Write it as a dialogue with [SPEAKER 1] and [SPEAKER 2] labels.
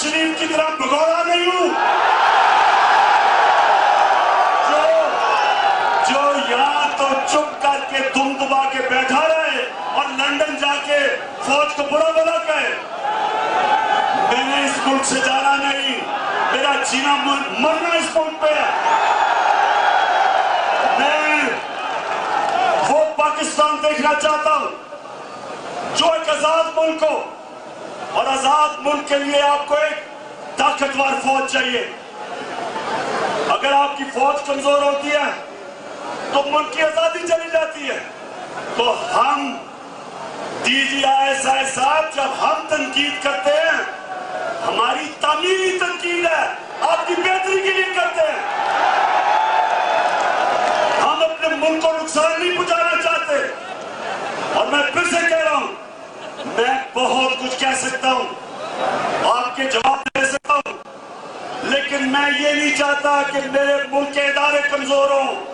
[SPEAKER 1] शरीफ की तरह भगोड़ा नहीं हूं जो यहां तो चुप करके दुम दबा के बैठा रहे और लंदन जाके फौज को बुरा भला कहे। मैंने इस मुल्क से जाना नहीं, मेरा जीना मरना इस मुल्क पे है। मैं वो पाकिस्तान देखना चाहता हूं जो एक आजाद मुल्क हो, और आजाद मुल्क के लिए आपको एक ताकतवर फौज चाहिए। अगर आपकी फौज कमजोर होती है तो मुल्क की आजादी चली जाती है। तो हम DGI साहब, जब हम तनकीद करते हैं, हमारी तामीरी तनकीद है, आपकी बेहतरी के लिए करते हैं। हम अपने मुल्क को नुकसान नहीं पहुंचाना चाहते। और मैं फिर से कह रहा हूं, मैं बहुत कुछ कह सकता हूं, आपके जवाब दे सकता हूं, लेकिन मैं ये नहीं चाहता कि मेरे मुल्क के इदारे कमजोर हों।